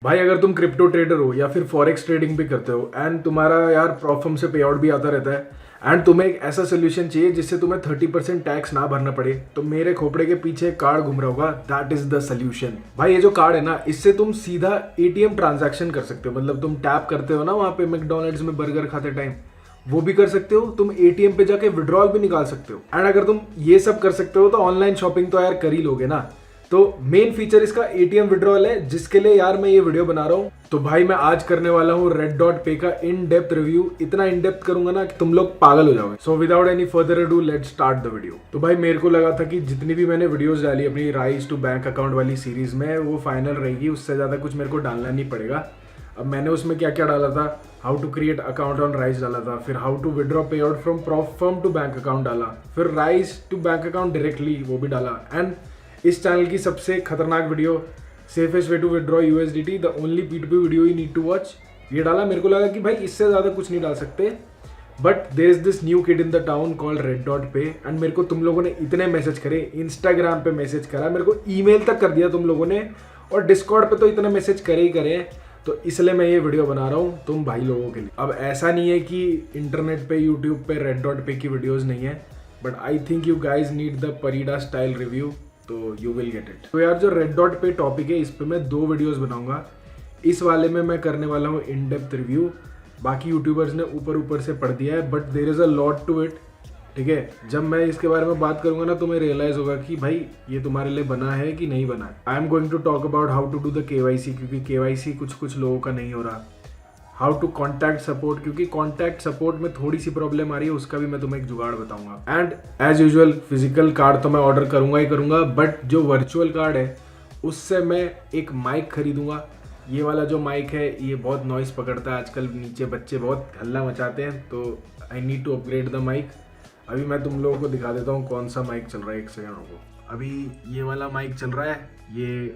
भाई अगर तुम क्रिप्टो ट्रेडर हो या फिर फॉरेक्स ट्रेडिंग भी करते हो एंड तुम्हारा यार प्रॉफर्म से पे आउट भी आता रहता है एंड तुम्हें एक ऐसा सोल्यूशन चाहिए जिससे तुम्हें 30% टैक्स ना भरना पड़े, तो मेरे खोपड़े के पीछे एक कार्ड घूम रहा होगा, दैट इज द सोल्यूशन। भाई ये जो कार्ड है ना, इससे तुम सीधा एटीएम ट्रांजैक्शन कर सकते हो। मतलब तुम टैप करते हो ना वहां पे मैकडोनल्ड्स में बर्गर खाते टाइम, वो भी कर सकते हो। तुम एटीएम पे जाके विड्रॉल भी निकाल सकते हो। एंड अगर तुम ये सब कर सकते हो तो ऑनलाइन शॉपिंग तो यार कर ही लोगे ना। तो मेन फीचर इसका एटीएम विड्रॉल है, जिसके लिए यार मैं ये वीडियो बना रहा हूँ। तो भाई मैं आज करने वाला हूँ रेड डॉट पे का इन डेप्थ रिव्यू। इतना इन डेप्थ करूंगा ना कि तुम लोग पागल हो जाओगे। So without any further ado let's start the video. तो भाई मेरे को लगा था कि जितनी भी मैंने वीडियोस डाली अपनी राइज टू बैंक अकाउंट वाली सीरीज में, वो फाइनल रहेगी। उससे ज्यादा कुछ मेरे को डालना नहीं पड़ेगा। अब मैंने उसमें क्या क्या डाला था, how to create account on Rise डाला था, फिर how to withdraw payout from प्रॉफर्म टू बैंक अकाउंट डाला, फिर Rise to bank account directly वो भी डाला। एंड इस चैनल की सबसे खतरनाक video safest way to withdraw USDT, the only P2P video you need to watch, ये डाला। मेरे को लगा कि भाई इससे ज़्यादा कुछ नहीं डाल सकते, but there is this new kid in the town called Red Dot Pay. And मेरे को तुम लोगों ने इतने मैसेज करे, इंस्टाग्राम पे मैसेज करा, मेरे को ईमेल तक कर दिया तुम लोगों ने, और डिस्कॉर्ड पे तो इतने मैसेज करे ही करे। तो इसलिए मैं ये वीडियो बना रहा हूँ तुम भाई लोगों के लिए। अब ऐसा नहीं है कि इंटरनेट पे यूट्यूब पे रेड डॉट पे की वीडियोज़ नहीं है, but I think you guys need the Parida style review, तो यू विल गेट इट। तो यार जो रेड डॉट पे टॉपिक है, इस पे मैं 2 वीडियोस बनाऊंगा। इस वाले में मैं करने वाला हूँ इन डेप्थ रिव्यू। बाकी यूट्यूबर्स ने ऊपर ऊपर से पढ़ दिया है, but there is a lot to it. ठीक है, जब मैं इसके बारे में बात करूंगा ना, तो मैं रियलाइज होगा कि भाई ये तुम्हारे लिए बना है कि नहीं बना है। I am going to talk about how to do the KYC, क्योंकि KYC कुछ लोगों का नहीं हो रहा। हाउ टू कॉन्टैक्ट सपोर्ट, क्योंकि कॉन्टैक्ट सपोर्ट में थोड़ी सी प्रॉब्लम आ रही है, उसका भी मैं तुम्हें एक जुगाड़ बताऊंगा। And as usual physical card तो मैं ऑर्डर करूंगा ही करूंगा, बट जो वर्चुअल कार्ड है उससे मैं एक माइक खरीदूंगा। ये वाला जो माइक है ये बहुत नॉइस पकड़ता है आजकल, नीचे बच्चे बहुत हल्ला मचाते हैं, तो I need to upgrade the mic. अभी मैं तुम लोगों को दिखा देता हूँ कौन सा माइक चल रहा है, एक सेकंड रुको। अभी ये वाला माइक चल रहा है, ये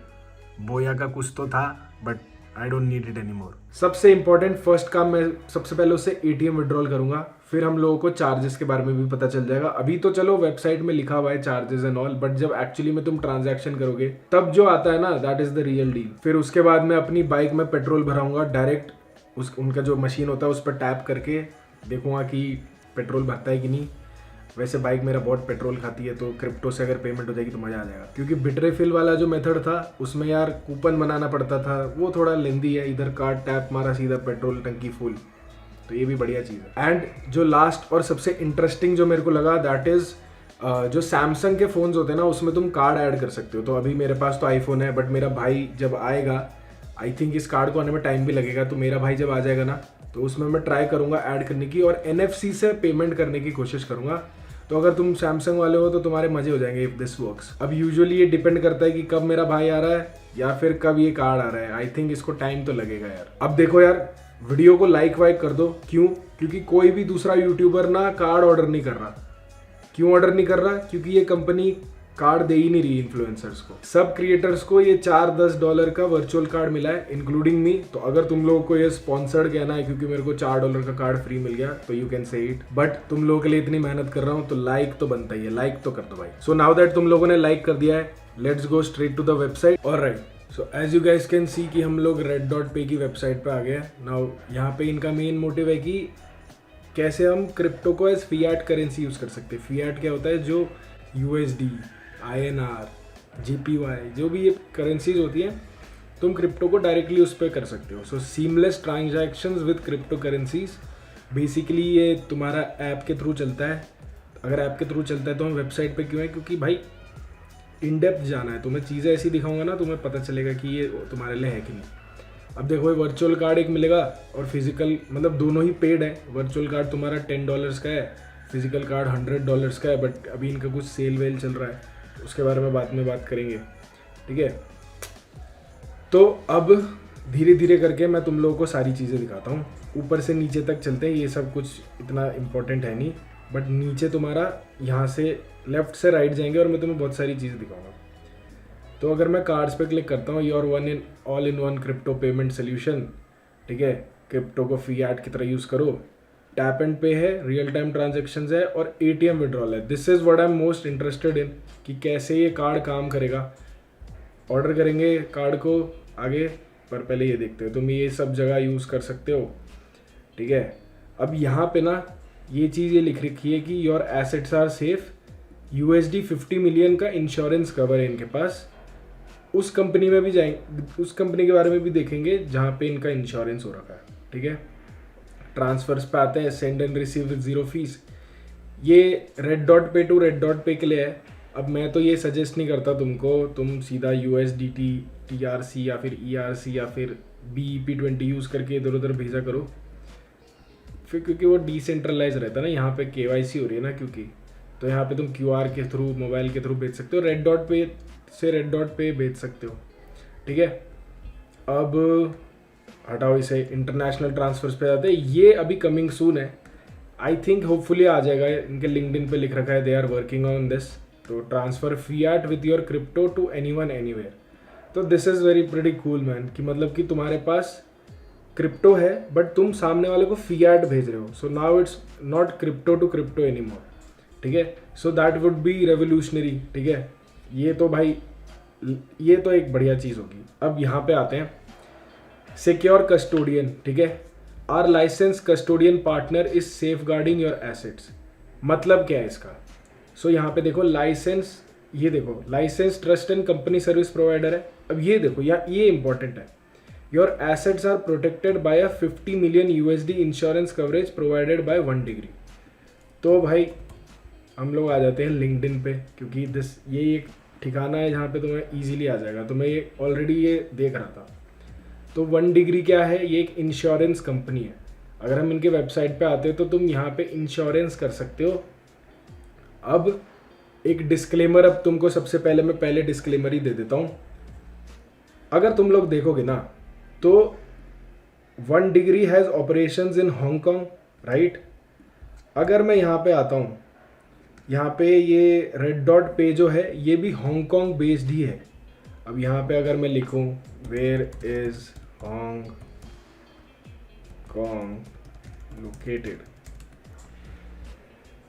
बोया का कुछ तो था, but I don't need it any more. सबसे इंपॉर्टेंट फर्स्ट काम, मैं सबसे पहले उससे एटीएम विड्रॉल करूंगा, फिर हम लोगों को चार्जेस के बारे में भी पता चल जाएगा। अभी तो चलो वेबसाइट में लिखा हुआ है चार्जेस एंड ऑल, बट जब एक्चुअली में तुम ट्रांजैक्शन करोगे तब जो आता है ना, that is the real deal. फिर उसके बाद मैं अपनी बाइक में पेट्रोल भराऊंगा डायरेक्ट, उनका जो मशीन होता है उस पर टैप करके देखूंगा कि पेट्रोल भरता है कि नहीं। वैसे बाइक मेरा बहुत पेट्रोल खाती है, तो क्रिप्टो से अगर पेमेंट हो जाएगी तो मज़ा आ जाएगा। क्योंकि बिटरेफिल वाला जो मेथड था उसमें यार कूपन बनाना पड़ता था, वो थोड़ा लेंदी है। इधर कार्ड टैप मारा, सीधा पेट्रोल टंकी फुल, तो ये भी बढ़िया चीज़ है। एंड जो लास्ट और सबसे इंटरेस्टिंग जो मेरे को लगा, दैट इज़ जो सैमसंग के फ़ोन्स होते हैं ना, उसमें तुम कार्ड ऐड कर सकते हो। तो अभी मेरे पास तो आईफोन है, बट मेरा भाई जब आएगा, आई थिंक इस कार्ड को आने में टाइम भी लगेगा, तो मेरा भाई जब आ जाएगा ना, तो उसमें मैं ट्राई करूँगा ऐड करने की और NFC से पेमेंट करने की कोशिश करूँगा। तो अगर तुम सैमसंग वाले हो तो तुम्हारे मजे हो जाएंगे इफ दिस वर्क्स। अब यूजुअली ये डिपेंड करता है कि कब मेरा भाई आ रहा है या फिर कब ये कार्ड आ रहा है। आई थिंक इसको टाइम तो लगेगा यार। अब देखो यार, वीडियो को लाइक वाइक कर दो। क्यों? क्योंकि कोई भी दूसरा यूट्यूबर ना कार्ड ऑर्डर नहीं कर रहा। क्यों ऑर्डर नहीं कर रहा? क्योंकि ये कंपनी कार्ड दे ही नहीं रही इन्फ्लुएंसर्स को। सब क्रिएटर्स को ये $4-10 का वर्चुअल कार्ड मिला है, इंक्लूडिंग मी। तो अगर तुम लोगों को ये स्पॉन्सर्ड कहना है क्योंकि मेरे को $4 का कार्ड फ्री मिल गया, तो you can say it. But तुम लोगों के लिए इतनी मेहनत कर रहा हूँ तो लाइक तो बनता ही है, लाइक तो कर दो भाई। सो नाउ दैट तुम लोगों ने लाइक कर दिया है, let's go straight to the website. Alright, so as you guys can see कि हम लोग रेड डॉट पे की वेबसाइट पे आ गए। नाउ यहाँ पे इनका मेन मोटिव है कि कैसे हम क्रिप्टो को एज फिएट करेंसी यूज कर सकते हैं। फिएट क्या होता है? जो USD, INR, JPY, जो भी ये करेंसीज होती हैं, तुम क्रिप्टो को डायरेक्टली उस पर कर सकते हो। So seamless transactions with crypto currencies. Basically ये तुम्हारा ऐप के थ्रू चलता है। अगर ऐप के थ्रू चलता है तो हम वेबसाइट पे क्यों है? क्योंकि भाई इन डेप्थ जाना है, तुम्हें चीज़ें ऐसी दिखाऊंगा ना, तुम्हें पता चलेगा कि ये तुम्हारे लिए है कि नहीं। अब देखो, ये वर्चुअल कार्ड एक मिलेगा और फिजिकल, मतलब दोनों ही पेड है। वर्चुअल कार्ड तुम्हारा $10 का है, फिजिकल कार्ड $100 का है, बट अभी इनका कुछ सेल वेल चल रहा है, उसके बारे में बाद में बात करेंगे। ठीक है, तो अब धीरे धीरे करके मैं तुम लोगों को सारी चीज़ें दिखाता हूँ। ऊपर से नीचे तक चलते हैं, ये सब कुछ इतना इम्पोर्टेंट है नहीं, बट नीचे तुम्हारा यहाँ से लेफ्ट से राइट जाएंगे और मैं तुम्हें बहुत सारी चीज़ें दिखाऊंगा। तो अगर मैं कार्ड्स पे क्लिक करता हूँ, your all in one crypto payment solution. ठीक है, क्रिप्टो को फिएट की तरह यूज़ करो। टैप एंड पे है, रियल टाइम ट्रांजेक्शन है और एटीएम विड्रॉल है। This is what I am most interested in, कि कैसे ये कार्ड काम करेगा। ऑर्डर करेंगे कार्ड को, आगे पर पहले ये देखते हो, तुम ये सब जगह यूज़ कर सकते हो, ठीक है। अब यहाँ पे ना ये चीज़ ये लिख रखी है कि your assets are safe, $50 million का इंश्योरेंस कवर है इनके पास। उस कंपनी में भी जाएंगे, उस कंपनी के बारे में भी देखेंगे जहाँ पे इनका इंश्योरेंस हो रखा है, ठीक है। ट्रांसफर्स पे आते हैं, send and receive with zero fees. ये रेड डॉट पे टू रेड डॉट पे के लिए है। अब मैं तो ये सजेस्ट नहीं करता तुमको, तुम सीधा USDT, TRC या फिर ERC या फिर BEP20 यूज़ करके इधर उधर भेजा करो, फिर क्योंकि वो डिसेंट्रलाइज रहता है ना, यहाँ पे KYC हो रही है ना, क्योंकि तो यहाँ पे तुम QR के थ्रू, मोबाइल के थ्रू भेज सकते हो, रेड डॉट पे से रेड डॉट पे भेज सकते हो, ठीक है। अब हटाओ इसे, इंटरनेशनल ट्रांसफर्स पे जाते हैं। ये अभी कमिंग सून है, आई थिंक होपफुली आ जाएगा। इनके लिंक्डइन पे लिख रखा है they are working on this, तो transfer fiat with your crypto to anyone anywhere. तो this is very pretty cool man, कि मतलब कि तुम्हारे पास क्रिप्टो है बट तुम सामने वाले को फियाट भेज रहे हो, so now it's not crypto to crypto any more, ठीक है। So that would be revolutionary, ठीक है। ये तो भाई, ये तो एक बढ़िया चीज़ होगी। अब यहाँ पे आते हैं, सिक्योर कस्टोडियन, ठीक है। Our licence custodian partner is safeguarding your assets. मतलब क्या है इसका? सो यहाँ पे देखो लाइसेंस, ये देखो licence trust and company service provider है। अब ये देखो ये इंपॉर्टेंट है, your assets are protected by a $50 million insurance coverage provided by 1 degree. तो भाई हम लोग आ जाते हैं लिंक्डइन पे, क्योंकि ये एक ठिकाना है जहाँ पे तुम्हें इजीली आ जाएगा। तो मैं ये ऑलरेडी ये देख रहा था। तो 1 डिग्री क्या है? ये एक इंश्योरेंस कंपनी है। अगर हम इनके वेबसाइट पे आते हो तो तुम यहाँ पे इंश्योरेंस कर सकते हो। अब एक डिस्क्लेमर, अब तुमको सबसे पहले मैं पहले डिस्क्लेमर ही दे देता हूँ। अगर तुम लोग देखोगे ना तो 1 degree has operations in Hong Kong, right. अगर मैं यहाँ पे आता हूँ, यहाँ पे ये रेड डॉट पे जो है ये भी हांगकांग बेस्ड ही है। अब यहाँ पे अगर मैं लिखूँ where is Hong Kong located,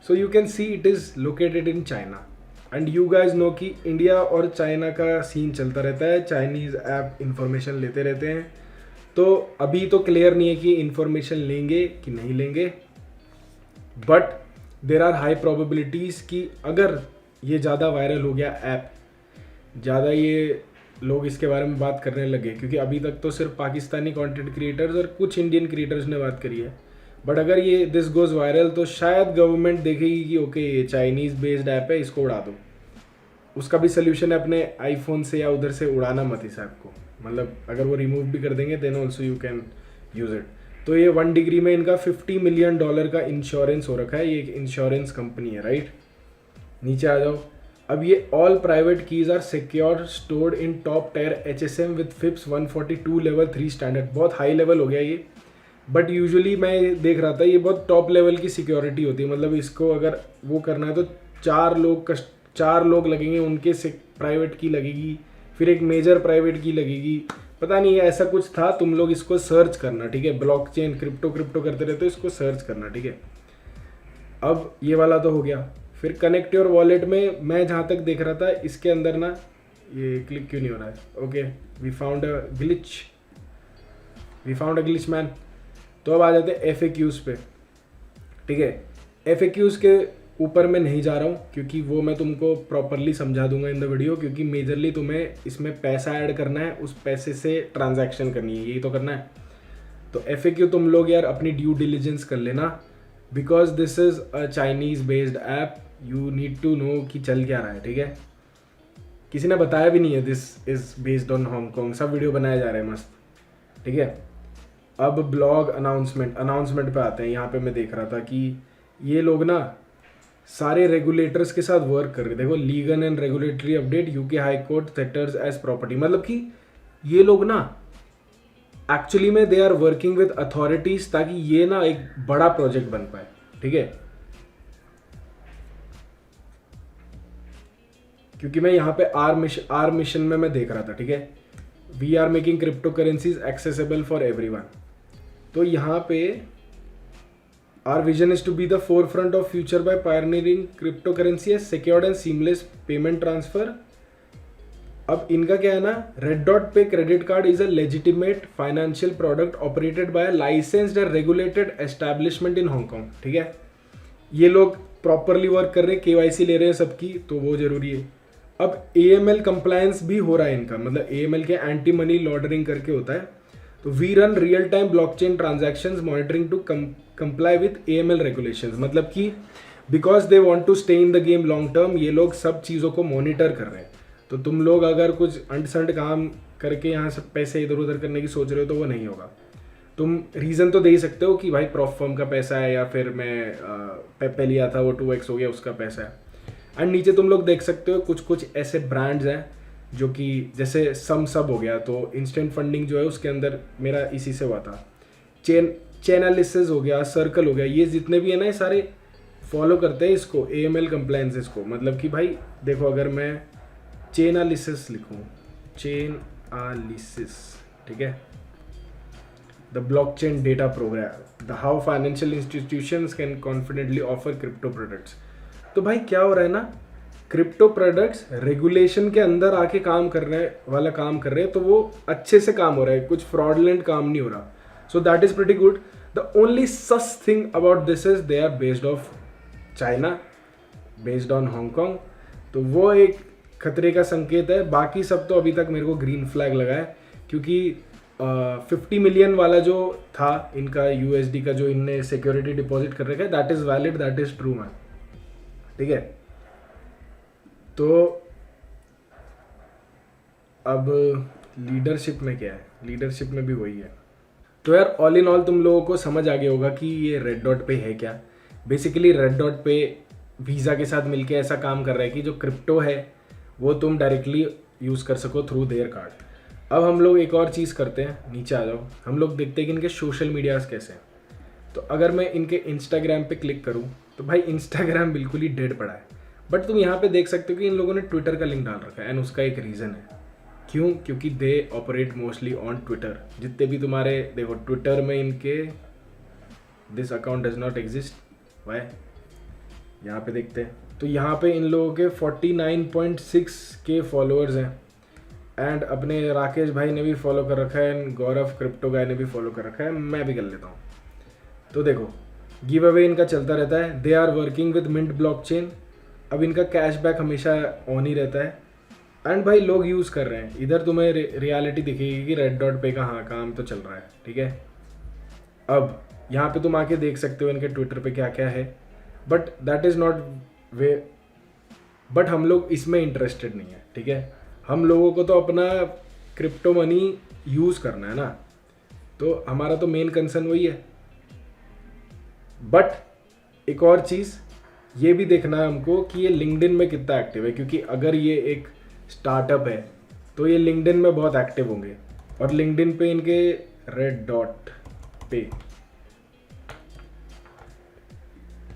so you can see it is located in China. And you guys know कि इंडिया और चाइना का सीन चलता रहता है, चाइनीज़ ऐप इंफॉर्मेशन लेते रहते हैं। तो अभी तो क्लियर नहीं है कि इंफॉर्मेशन लेंगे कि नहीं लेंगे, but there are high probabilities कि अगर ये ज़्यादा वायरल हो गया ऐप, ज़्यादा ये लोग इसके बारे में बात करने लगे, क्योंकि अभी तक तो सिर्फ पाकिस्तानी कंटेंट क्रिएटर्स और कुछ इंडियन क्रिएटर्स ने बात करी है, बट अगर ये दिस गोज़ वायरल तो शायद गवर्नमेंट देखेगी कि ओके ये चाइनीज़ बेस्ड ऐप है, इसको उड़ा दो। उसका भी सोल्यूशन है अपने आईफोन से या उधर से उड़ाना मत इस ऐप को, मतलब अगर वो रिमूव भी कर देंगे then also you can use it. तो ये 1 डिग्री में इनका $50 मिलियन का इंश्योरेंस हो रखा है, ये एक इंश्योरेंस कंपनी है, राइट। नीचे आ जाओ। अब ये all private keys are secure stored in top tier HSM with FIPS 142 level 3 standard. बहुत हाई लेवल हो गया ये, बट यूजुअली मैं देख रहा था ये बहुत टॉप लेवल की सिक्योरिटी होती है। मतलब इसको अगर वो करना है तो 4 लोग लगेंगे, उनके से प्राइवेट की लगेगी, फिर एक मेजर प्राइवेट की लगेगी, पता नहीं ऐसा कुछ था। तुम लोग इसको सर्च करना, ठीक है। ब्लॉकचेन क्रिप्टो करते रहते हो, इसको सर्च करना, ठीक है। अब ये वाला तो हो गया। फिर कनेक्ट योर वॉलेट में मैं जहाँ तक देख रहा था इसके अंदर ना ये क्लिक क्यों नहीं हो रहा है? Okay, we found a glitch man. तो अब आ जाते हैं FAQs पे, ठीक है। FAQs के ऊपर मैं नहीं जा रहा हूँ क्योंकि वो मैं तुमको प्रॉपरली समझा दूंगा इन द वीडियो, क्योंकि मेजरली तुम्हें इसमें पैसा ऐड करना है, उस पैसे से ट्रांजैक्शन करनी है, यही तो करना है। तो FAQ तुम लोग यार अपनी ड्यू डिलीजेंस कर लेना, because this is a Chinese based app, you need to know कि चल क्या रहा है, ठीक है। किसी ने बताया भी नहीं है this is based on Hong Kong, सब वीडियो बनाए जा रहे हैं मस्त, ठीक है। अब ब्लॉग अनाउंसमेंट पे आते हैं। यहाँ पे मैं देख रहा था कि ये लोग ना सारे रेगुलेटर्स के साथ वर्क कर रहे। देखो, legal and regulatory update, UK high court sectors as property. मतलब कि ये लोग ना एक्चुअली में they are working with authorities ताकि ये ना एक बड़ा प्रोजेक्ट बन पाए, ठीक है। क्योंकि मैं यहाँ पे आर मिशन में मैं देख रहा था, ठीक है। We are making crypto currencies accessible for everyone. तो यहाँ पे our vision is to be the forefront of future by pioneering cryptocurrency as secured and seamless payment transfer अब इनका क्या है ना, रेड डॉट पे credit card is a legitimate financial product operated by licensed and regulated establishment in Hong Kong, ठीक है। ये लोग प्रॉपरली वर्क कर रहे हैं, केवाईसी ले रहे हैं सबकी, तो वो जरूरी है। अब एएमएल कंप्लायंस भी हो रहा है इनका, मतलब एएमएल के एंटी मनी लॉन्ड्रिंग करके होता है। तो we run real time blockchain transactions monitoring to comply with AML regulations, मतलब कि because they want to stay in the game long term, ये लोग सब चीज़ों को मॉनिटर कर रहे हैं। तो तुम लोग अगर कुछ अंट काम करके यहाँ से पैसे इधर उधर करने की सोच रहे हो तो वो नहीं होगा। तुम रीज़न तो दे ही सकते हो कि भाई प्रॉफ फर्म का पैसा है, या फिर मैं पेपे लिया था वो 2x हो गया उसका पैसा है। एंड नीचे तुम लोग देख सकते हो कुछ कुछ ऐसे ब्रांड्स हैं जो कि जैसे सम सब हो गया, तो इंस्टेंट फंडिंग जो है उसके अंदर मेरा इसी से हुआ था। चैनलिसिस हो गया, सर्कल हो गया, ये जितने भी है ना ये सारे फॉलो करते हैं इसको, एएमएल कंप्लायंसेस को। मतलब कि भाई देखो, अगर मैं चेनालिसिस लिखूँ, चेनालिसिस, ठीक है, the blockchain data programme, the how financial institutions can confidently offer crypto products. तो भाई क्या हो रहा है ना, क्रिप्टो प्रोडक्ट्स रेगुलेशन के अंदर आके काम कर रहे वाला काम कर रहे हैं, तो वो अच्छे से काम हो रहा है, कुछ फ्रॉडलेंट काम नहीं हो रहा। So that is pretty good. The only sus thing about this is they are based of China, based on Hong Kong, तो वो एक खतरे का संकेत है। बाकी सब तो अभी तक मेरे को ग्रीन फ्लैग लगा है, क्योंकि 50 मिलियन वाला जो था इनका यूएसडी का, जो इनने सिक्योरिटी डिपॉजिट कर रखा है, that is valid, that is true man, ठीक है। तो अब लीडरशिप में क्या है, लीडरशिप में भी वही है। तो यार ऑल इन ऑल तुम लोगों को समझ आ गया होगा कि ये रेड डॉट पे है क्या। बेसिकली रेड डॉट पे वीज़ा के साथ मिलके ऐसा काम कर रहा है कि जो क्रिप्टो है वो तुम डायरेक्टली यूज़ कर सको थ्रू देयर कार्ड। अब हम लोग एक और चीज़ करते हैं, नीचे आ जाओ, हम लोग देखते हैं कि इनके सोशल मीडियाज़ कैसे हैं। तो अगर मैं इनके इंस्टाग्राम पे क्लिक करूँ तो भाई इंस्टाग्राम बिल्कुल ही डेड पड़ा है। बट तुम यहाँ पे देख सकते हो कि इन लोगों ने ट्विटर का लिंक डाल रखा है, एंड उसका एक रीज़न है। क्यों? क्योंकि they operate mostly on Twitter. जितने भी तुम्हारे देखो ट्विटर में इनके this account does not exist, why, यहाँ पे देखते हैं तो यहाँ पे इन लोगों के 49.6K फॉलोअर्स हैं। एंड अपने राकेश भाई ने भी फॉलो कर रखा है, एंड गौरव क्रिप्टो गाय ने भी फॉलो कर रखा है, मैं भी कर लेता हूँ। तो देखो गिव अवे इनका चलता रहता है। They are working with Mint blockchain. अब इनका कैशबैक हमेशा ऑन ही रहता है, एंड भाई लोग यूज़ कर रहे हैं। इधर तुम्हें रियलिटी दिखेगी कि रेड डॉट पे का हाँ काम तो चल रहा है, ठीक है। अब यहाँ पे तुम आके देख सकते हो इनके ट्विटर पे क्या क्या है, but that is not way, but हम लोग इसमें इंटरेस्टेड नहीं है, ठीक है। हम लोगों को तो अपना क्रिप्टो मनी यूज़ करना है ना, तो हमारा तो मेन कंसर्न वही है। बट एक और चीज़ ये भी देखना है हमको कि ये लिंक्डइन में कितना एक्टिव है, क्योंकि अगर ये एक स्टार्टअप है तो ये लिंक्डइन में बहुत एक्टिव होंगे। और लिंक्डइन पे इनके रेड डॉट पे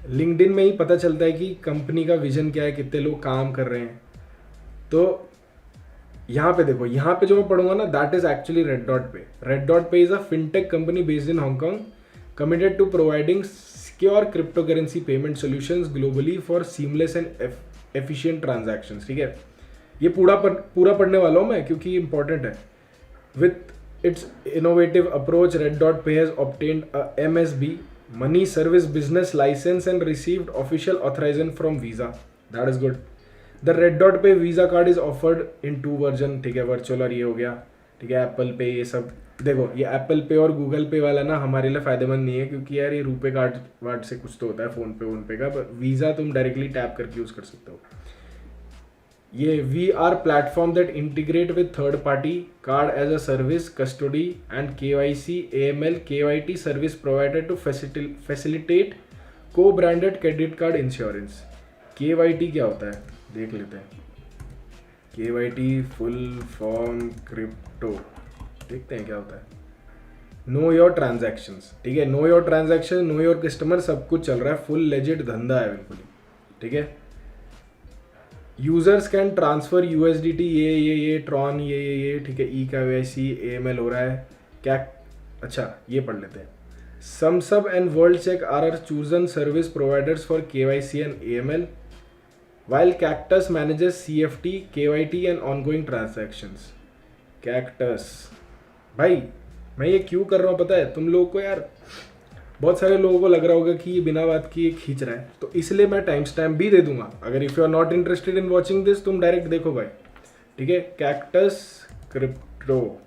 लिंक्डइन में ही पता चलता है कि कंपनी का विजन क्या है, कितने लोग काम कर रहे हैं। तो यहाँ पे देखो, यहाँ पे जो मैं पढ़ूंगा ना, that is actually red Dot पे। रेड डॉट पे is a fintech company based in Hong Kong committed to providing secure cryptocurrency payment solutions globally for seamless and efficient transactions, ठीक है। ये पूरा पढ़ने वाला हूँ मैं क्योंकि ये इंपॉर्टेंट है। With its innovative approach, Red Dot Pay has obtained a MSB money service business license and received official authorization from Visa. That is good. The Red Dot Pay Visa card is offered in 2 version, ठीक है, virtual और ये हो गया, ठीक है, Apple पे ये सब। देखो ये एप्पल पे और गूगल पे वाला ना हमारे लिए फ़ायदेमंद नहीं है, क्योंकि यार ये रुपए कार्ड वार्ड से कुछ तो होता है फ़ोन पे का, पर वीज़ा तुम डायरेक्टली टैप करके यूज़ कर सकते हो। ये we are platform that integrate with third party card as a service custody and KYC AML KYT service provided to facilitate cobranded credit card insurance. KYT क्या होता है देख लेते हैं। KYT फुल फॉर्म क्रिप्टो, देखते हैं क्या होता है। नो योर ट्रांजैक्शंस, ठीक है, know your transaction, know your customer, सब कुछ चल रहा है, फुल लेजिट धंधा है बिल्कुल, ठीक है। यूजर्स कैन ट्रांसफर USDT ये ट्रॉन ये ठीक है। eKYC AML हो रहा है क्या, अच्छा ये पढ़ लेते हैं। Sumsub and World Check are chosen service providers for KYC and AML। while Cactus manages CFT, KYT and ongoing transactions. Cactus भाई मैं ये क्यों कर रहा हूँ पता है तुम लोगों को यार? बहुत सारे लोगों को लग रहा होगा कि ये बिना बात की ये खींच रहा है, तो इसलिए मैं टाइम स्टैम्प भी दे दूंगा। अगर if you are not interested in watching this, तुम डायरेक्ट देखो भाई, ठीक है? कैक्टस क्रिप्टो,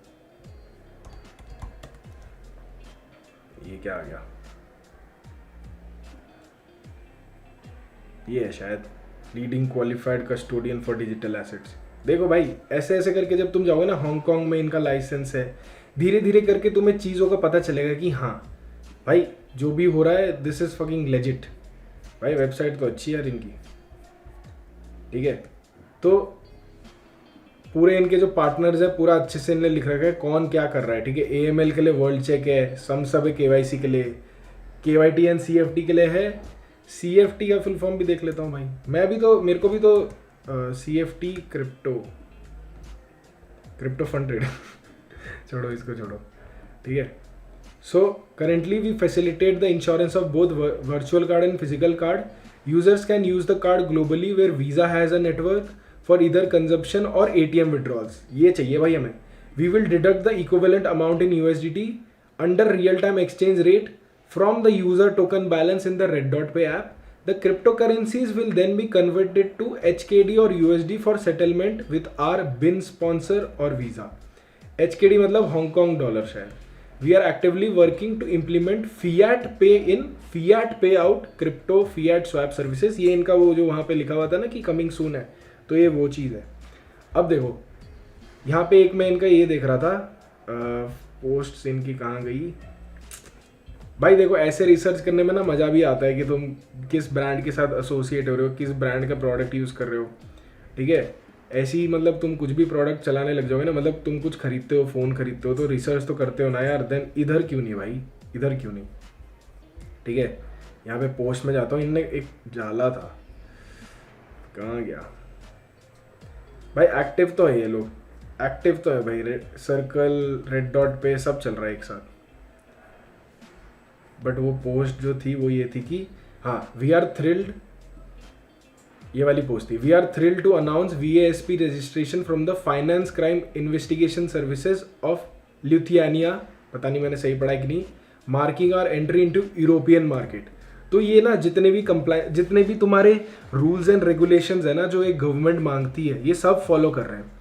ये क्या आ गया? ये है शायद leading qualified custodian for digital assets. देखो भाई, ऐसे ऐसे करके जब तुम जाओगे ना, हांगकांग में इनका लाइसेंस है, धीरे धीरे करके तुम्हें चीज़ों का पता चलेगा कि हाँ भाई जो भी हो रहा है दिस इज फकिंग लेजिट। भाई वेबसाइट तो अच्छी है यार इनकी, ठीक है? तो पूरे इनके जो पार्टनर्स है पूरा अच्छे से इन्हें लिख रखा है कौन क्या कर रहा है, ठीक है? AML के लिए वर्ल्ड चेक है, सब है KYC के लिए, KYT एंड CFT के लिए है। CFT का फुल फॉर्म भी देख लेता हूँ भाई, मैं भी तो, मेरे को भी तो CFT क्रिप्टो फंड ट्रेड छोड़ो इसको, छोड़ो, ठीक है? So currently we facilitate the insurance of both virtual card and physical card. Users can use the card globally where Visa has a network for either consumption or ATM withdrawals. ये चाहिए भाई हमें. We will deduct the equivalent amount in USDT under real-time exchange rate from the user token balance in the Red Dot Pay app. The cryptocurrencies will then be converted to HKD or USD for settlement with our BIN sponsor or Visa. HKD मतलब Hong Kong dollar शायद. We are actively working to implement fiat pay in, fiat payout, crypto fiat swap services. ये इनका वो जो वहाँ पे लिखा हुआ था ना कि कमिंग सून है, तो ये वो चीज़ है. अब देखो यहाँ पे एक मैं इनका ये देख रहा था, पोस्ट इनकी कहाँ गई भाई? देखो ऐसे रिसर्च करने में ना मज़ा भी आता है कि तुम किस ब्रांड के साथ एसोसिएट हो रहे हो, किस ब्रांड का प्रोडक्ट यूज़ कर रहे हो, ठीक है? ऐसी मतलब तुम कुछ भी प्रोडक्ट चलाने लग जाओगे ना, मतलब तुम कुछ खरीदते हो, फ़ोन खरीदते हो, तो रिसर्च तो करते हो ना यार. देन इधर क्यों नहीं भाई, इधर क्यों नहीं, ठीक है? यहाँ पे पोस्ट में जाता हूँ, इनने एक डाला था, कहाँ गया भाई? एक्टिव तो है ये लोग, एक्टिव तो है भाई. सर्कल, रेड डॉट पे सब चल रहा है एक साथ. बट वो पोस्ट जो थी वो ये थी कि हाँ, वी आर थ्रिल्ड, ये वाली पोस्ट थी. We are thrilled to announce VASP registration from the finance crime investigation services of Lithuania, पता नहीं मैंने सही पढ़ा कि नहीं, marking our entry into European market. तो ये ना जितने भी तुम्हारे रूल्स एंड रेगुलेशंस है ना जो एक गवर्नमेंट मांगती है, ये सब फॉलो कर रहे हैं.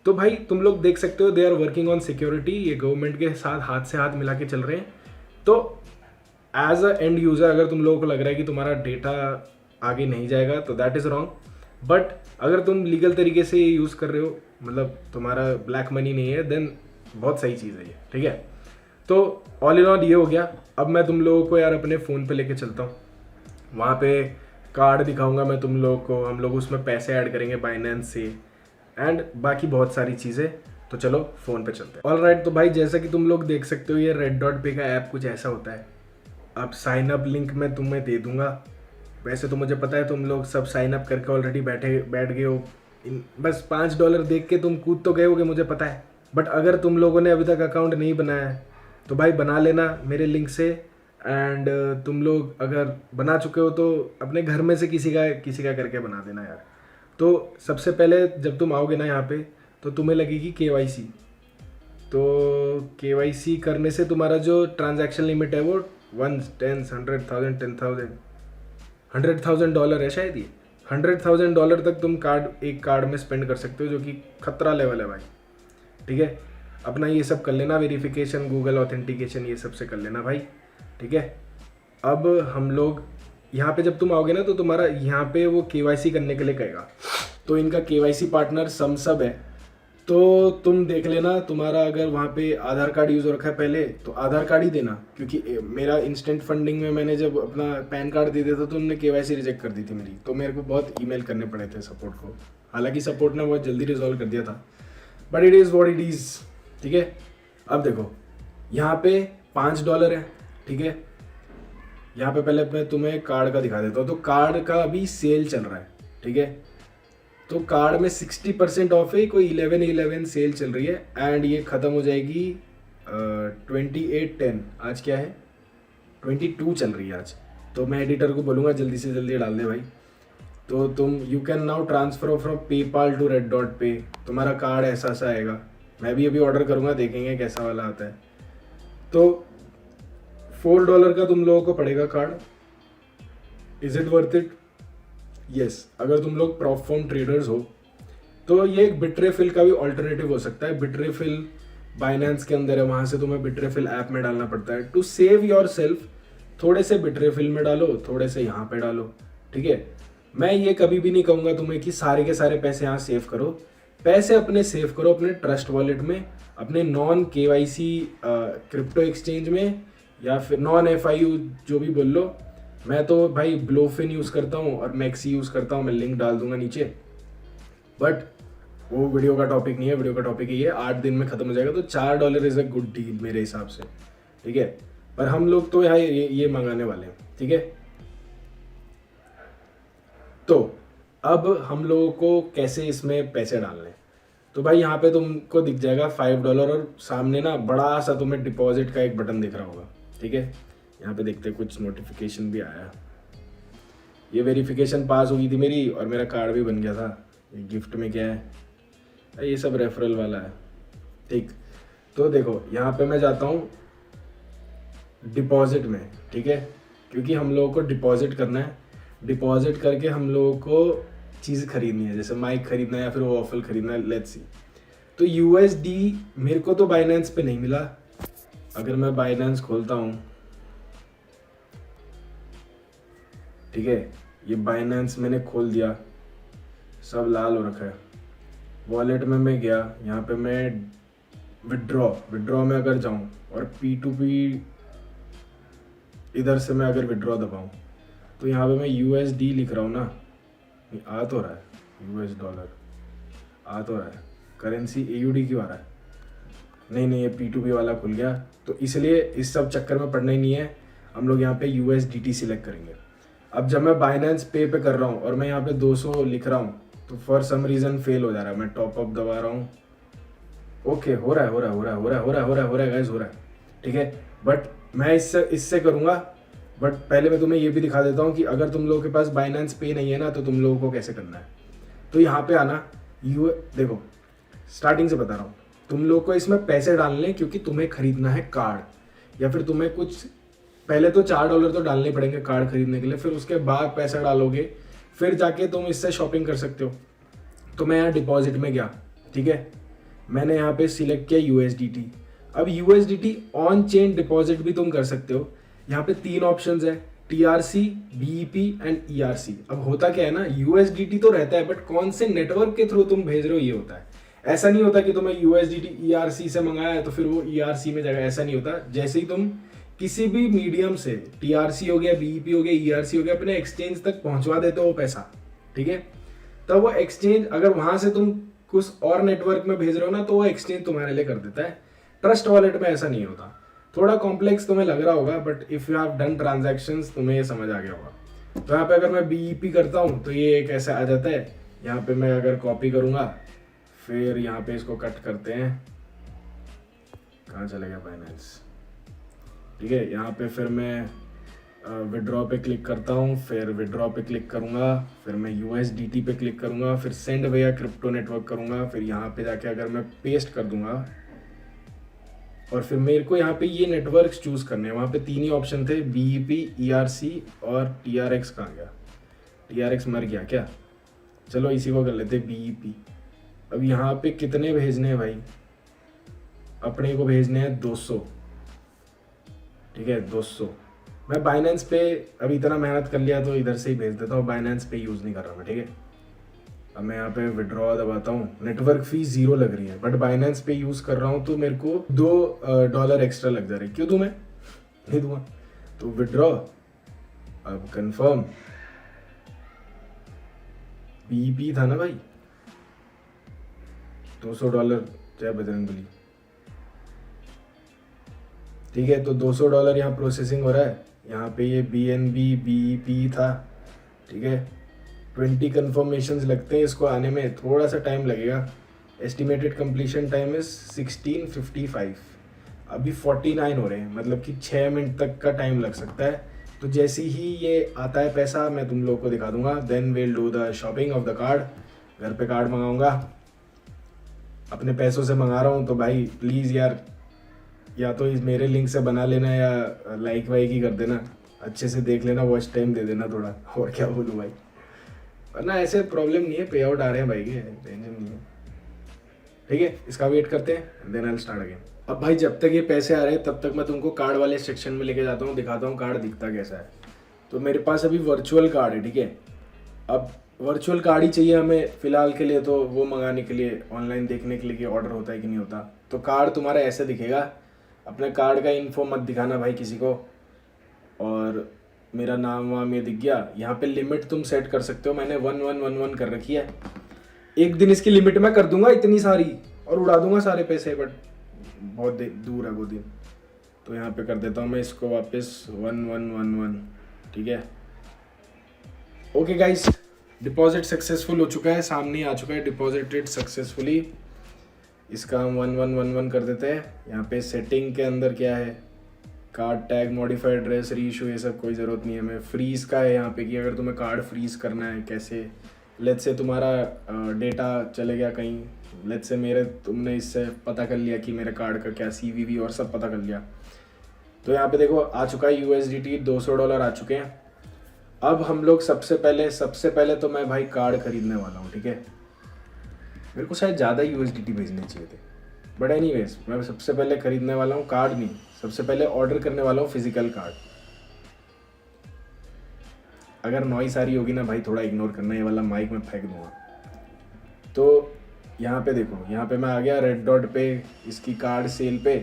तो भाई तुम लोग देख सकते हो, they are working on security, ये गवर्नमेंट के साथ हाथ से हाथ मिला के चल रहे हैं. तो एज अ एंड यूज़र अगर तुम लोगों को लग रहा है कि तुम्हारा डेटा आगे नहीं जाएगा तो दैट इज़ रॉन्ग. बट अगर तुम लीगल तरीके से ये यूज़ कर रहे हो, मतलब तुम्हारा ब्लैक मनी नहीं है, देन बहुत सही चीज़ है ये, ठीक है? तो ऑल इन ऑल ये हो गया. अब मैं तुम लोगों को यार अपने फ़ोन पे लेके चलता हूँ, वहाँ पे कार्ड दिखाऊंगा मैं तुम लोगों को, हम लोग उसमें पैसे ऐड करेंगे बाइनेंस से एंड बाकी बहुत सारी चीज़ें. तो चलो फ़ोन पे चलते हैं. ऑल राइट, तो भाई जैसा कि तुम लोग देख सकते हो ये रेड डॉट पे का ऐप कुछ ऐसा होता है. अब साइन अप लिंक मैं तुम्हें दे दूंगा. वैसे तो मुझे पता है तुम लोग सब साइन अप करके ऑलरेडी बैठ गए हो, बस $5 देख के तुम कूद तो गए होगे, मुझे पता है. बट अगर तुम लोगों ने अभी तक अकाउंट नहीं बनाया है तो भाई बना लेना मेरे लिंक से. एंड तुम लोग अगर बना चुके हो तो अपने घर में से किसी का करके बना देना यार. तो सबसे पहले जब तुम आओगे ना यहाँ पे तो तुम्हें लगेगी KYC. तो KYC करने से तुम्हारा जो ट्रांजैक्शन लिमिट है वो $100,000 है शायद. ये $100,000 तक तुम एक कार्ड में स्पेंड कर सकते हो, जो कि खतरा लेवल है भाई, ठीक है? अपना ये सब कर लेना, वेरिफिकेशन, गूगल ऑथेंटिकेशन, ये सब से कर लेना भाई, ठीक है? अब हम लोग यहाँ पे जब तुम आओगे ना तो तुम्हारा यहाँ पे वो KYC करने के लिए कहेगा. तो इनका KYC पार्टनर सब है, तो तुम देख लेना. तुम्हारा अगर वहाँ पे आधार कार्ड यूज़ हो रखा है पहले तो आधार कार्ड ही देना, क्योंकि मेरा इंस्टेंट फंडिंग में मैंने जब अपना पैन कार्ड दे दिया था तो उन्होंने KYC रिजेक्ट कर दी थी मेरी. तो मेरे को बहुत ईमेल करने पड़े थे सपोर्ट को. हालांकि सपोर्ट ने बहुत जल्दी रिजॉल्व कर दिया था, but it is what it is, ठीक है? अब देखो यहाँ पे $5 है, ठीक है? यहाँ पे पहले मैं तुम्हें कार्ड का दिखा देता हूँ. तो कार्ड का अभी सेल चल रहा है, ठीक है? तो कार्ड में 60% ऑफ है, कोई 11/11 सेल चल रही है एंड ये ख़त्म हो जाएगी 28/10. आज क्या है? 22 चल रही है आज. तो मैं एडिटर को बोलूँगा जल्दी से जल्दी डाल दे भाई. तो तुम you can now transfer from PayPal to Red Dot Pay, तुम्हारा कार्ड ऐसा सा आएगा। मैं भी अभी ऑर्डर करूँगा, देखेंगे कैसा वाला आता है। तो $4 का तुम लोगों को पड़ेगा card. Is it worth it? Yes, अगर तुम लोग प्रॉप फॉर्म ट्रेडर्स हो तो ये एक बिटरेफिल का भी ऑल्टरनेटिव हो सकता है। बिटरेफिल बाइनेंस के अंदर है, वहाँ से तुम्हें बिटरेफिल ऐप में डालना पड़ता है। टू सेव योर सेल्फ थोड़े से बिटरेफिल में डालो, थोड़े से यहाँ पे डालो, ठीक है। मैं ये कभी भी नहीं कहूँगा तुम्हें कि सारे के सारे पैसे यहाँ सेव करो। पैसे अपने सेव करो अपने ट्रस्ट वॉलेट में, अपने नॉन KYC क्रिप्टो एक्सचेंज में, या फिर नॉन FIU जो भी बोल लो। मैं तो भाई ब्लोफिन यूज़ करता हूँ और मैक्सी यूज़ करता हूँ, मैं लिंक डाल दूंगा नीचे। बट वो वीडियो का टॉपिक नहीं है, वीडियो का टॉपिक ये है 8 दिन में ख़त्म हो जाएगा। तो $4 इज़ अ गुड डील मेरे हिसाब से, ठीक है। पर हम लोग तो यहाँ ये मंगाने वाले हैं, ठीक है। तो अब हम लोगों को कैसे इसमें पैसे डालने हैं, तो भाई यहाँ पे तुमको दिख जाएगा $5 और सामने ना बड़ा सा तुम्हें डिपॉजिट का एक बटन दिख रहा होगा, ठीक है। यहाँ पे देखते कुछ नोटिफिकेशन भी आया। ये वेरिफिकेशन पास हो गई थी मेरी और मेरा कार्ड भी बन गया था। ये गिफ्ट में क्या है, ये सब रेफरल वाला है, ठीक। तो देखो यहाँ पे मैं जाता हूँ डिपॉजिट में, ठीक है, क्योंकि हम लोगों को डिपॉजिट करना है। डिपॉजिट करके हम लोगों को चीज़ खरीदनी है, जैसे माइक खरीदना है या फिर वो वॉफल खरीदना है, लेट्स सी। तो USD मेरे को तो बाइनेंस पे नहीं मिला। अगर मैं बाइनेंस खोलता हूँ, ठीक है, ये बाइनेंस मैंने खोल दिया, सब लाल हो रखा है। वॉलेट में मैं गया, यहाँ पे मैं विड्रॉ में अगर जाऊँ और P2P इधर से मैं अगर विड्रॉ दबाऊँ तो यहाँ पे मैं USD लिख रहा हूँ ना, आ तो रहा है US डॉलर, आ तो रहा है। करेंसी AUD क्यों आ रहा है? नहीं, ये P2P वाला खुल गया। तो इसलिए इस सब चक्कर में पड़ना ही नहीं है, हम लोग यहाँ पे USDT सिलेक्ट करेंगे। अब जब मैं बाइनेंस पे कर रहा हूँ और मैं यहाँ पे 200 लिख रहा हूँ तो फॉर सम रीज़न फेल हो जा रहा है। मैं टॉप अप दबा रहा हूँ, ओके हो रहा है गाइस, हो रहा है, ठीक है। बट मैं इससे करूँगा। बट पहले मैं तुम्हें ये भी दिखा देता हूँ कि अगर तुम लोगों के पास बाइनेंस पे नहीं है ना, तो तुम लोगों को कैसे करना है। तो यहाँ पे आना, देखो स्टार्टिंग से बता रहा हूँ, तुम लोगों को इसमें पैसे डालने, क्योंकि तुम्हें खरीदना है कार्ड, या फिर तुम्हें कुछ पहले तो $4 तो डालने पड़ेंगे कार्ड खरीदने के लिए, फिर उसके बाद पैसा डालोगे, फिर जाके तुम इससे शॉपिंग कर सकते हो। तो मैं यहाँ डिपॉजिट में गया, ठीक है, मैंने यहाँ पे सिलेक्ट किया USDT। अब USDT ऑन चेन डिपॉजिट भी तुम कर सकते हो। यहाँ पे 3 ऑप्शंस है, TRC, BEP एंड ERC। अब होता क्या है ना, USDT तो रहता है, बट कौन से नेटवर्क के थ्रू तुम भेज रहे हो ये होता है। ऐसा नहीं होता कि तुम्हें USDT ERC से मंगाया है तो फिर वो ERC में जाएगा, ऐसा नहीं होता। जैसे ही तुम किसी भी मीडियम से TRC हो गया, BEP हो गया, ERC हो गया, अपने एक्सचेंज तक पहुंचवा देते हो वो पैसा, ठीक है, तब वो एक्सचेंज, अगर वहां से तुम कुछ और नेटवर्क में भेज रहे हो ना, तो वो एक्सचेंज तुम्हारे लिए कर देता है। ट्रस्ट वॉलेट में ऐसा नहीं होता। थोड़ा कॉम्प्लेक्स तुम्हें लग रहा होगा, but if you have done transactions तुम्हें ये समझ आ गया होगा। तो यहाँ पे अगर मैं BEP करता हूँ तो ये एक ऐसा आ जाता है। यहाँ पे मैं अगर कॉपी करूँगा, फिर यहाँ पे इसको कट करते हैं, कहाँ चला गया बाइनेंस, ठीक है। यहाँ पे फिर मैं विड्रॉ पे क्लिक करता हूँ, फिर विड्रॉ पे क्लिक करूँगा, फिर मैं USDT पे क्लिक करूँगा, फिर सेंड वेया क्रिप्टो नेटवर्क करूँगा, फिर यहाँ पे जाके अगर मैं पेस्ट कर दूंगा, और फिर मेरे को यहाँ पे ये नेटवर्क्स चूज़ करने हैं। वहाँ पे 3 ही ऑप्शन थे, BEP, ERC और TRX। कहाँ गया? TRX मर गया क्या? चलो इसी को कर लेते BEP। अब यहाँ पे कितने भेजने हैं भाई? अपने को भेजने हैं 200, ठीक है, 200। मैं बाइनेंस पे अभी इतना मेहनत कर लिया तो इधर से ही भेज देता हूँ, बाइनेंस पे यूज़ नहीं कर रहा मैं, ठीक है। अब मैं यहाँ पे विड्रॉ दबाता हूँ, नेटवर्क फी 0 लग रही है, बट बाइनेंस पे यूज़ कर रहा हूँ तो मेरे को $2 एक्स्ट्रा लग जा रही है। क्यों दूँ मैं? नहीं दूँगा। तो विड्रॉ, अब कंफर्म, BEP था ना भाई, $200, जय बजरंगबली, ठीक है। तो $200 यहाँ प्रोसेसिंग हो रहा है। यहाँ पे ये BNB BEP था, ठीक है। 20 कन्फर्मेशंस लगते हैं इसको आने में, थोड़ा सा टाइम लगेगा। एस्टिमेटेड कंप्लीशन टाइम इज 16:55, अभी 49 हो रहे हैं, मतलब कि 6 मिनट तक का टाइम लग सकता है। तो जैसे ही ये आता है पैसा मैं तुम लोग को दिखा दूंगा, then will do the shopping of the card. घर पे कार्ड मंगाऊंगा, अपने पैसों से मंगा रहा हूँ तो भाई प्लीज़ यार, या तो इस मेरे लिंक से बना लेना या लाइक वाइक ही कर देना, अच्छे से देख लेना, वॉच टाइम दे देना थोड़ा, और क्या बोलूँ भाई। वरना ऐसे प्रॉब्लम नहीं है, पे आउट आ रहे हैं भाई के, टेंशन नहीं है। ठीक है, इसका वेट करते हैं, देन आई स्टार्ट अगेन। अब भाई जब तक ये पैसे आ रहे हैं तब तक मैं तुमको कार्ड वाले सेक्शन में लेके जाता हूँ, दिखाता हूँ कार्ड दिखता कैसा है। तो मेरे पास अभी वर्चुअल कार्ड है, ठीक है। अब वर्चुअल कार्ड ही चाहिए हमें फ़िलहाल के लिए, तो वो मंगाने के लिए ऑनलाइन देखने के लिए कि ऑर्डर होता है कि नहीं होता। तो कार्ड तुम्हारा ऐसे दिखेगा, अपने कार्ड का इन्फो मत दिखाना भाई किसी को, और मेरा नाम वाम ये दिख गया। यहाँ पे लिमिट तुम सेट कर सकते हो, मैंने 1111 कर रखी है। एक दिन इसकी लिमिट मैं कर दूंगा इतनी सारी और उड़ा दूंगा सारे पैसे, बट बहुत दूर है वो दिन। तो यहाँ पे कर देता हूँ मैं इसको वापस 1111, ठीक है। ओके गाइस, डिपॉजिट सक्सेसफुल हो चुका है, सामने ही आ चुका है डिपॉजिटेड सक्सेसफुली। इसका हम 1111 कर देते हैं। यहाँ पे सेटिंग के अंदर क्या है, card tag, modified address, reissue, ये सब कोई ज़रूरत नहीं है हमें। फ्रीज़ का है यहाँ पे कि अगर तुम्हें कार्ड फ्रीज़ करना है कैसे, लेट्स से तुम्हारा डेटा चले गया कहीं, लेट्स से मेरे तुमने इससे पता कर लिया कि मेरे कार्ड का क्या CVV और सब पता कर लिया। तो यहाँ पे देखो आ चुका है USDT, $200 आ चुके हैं। अब हम लोग सबसे पहले तो मैं भाई कार्ड खरीदने वाला हूँ, ठीक है। मेरे को शायद ज़्यादा USDT भेजने चाहिए थे, बट एनीवेज मैं सबसे पहले खरीदने वाला हूँ कार्ड, नहीं सबसे पहले ऑर्डर करने वाला हूँ फिजिकल कार्ड। अगर नॉइस आ रही होगी ना भाई थोड़ा इग्नोर करना, ये वाला माइक मैं फेंक दूंगा। तो यहाँ पे देखो, यहाँ पे मैं आ गया रेड डॉट पे, इसकी कार्ड सेल पे।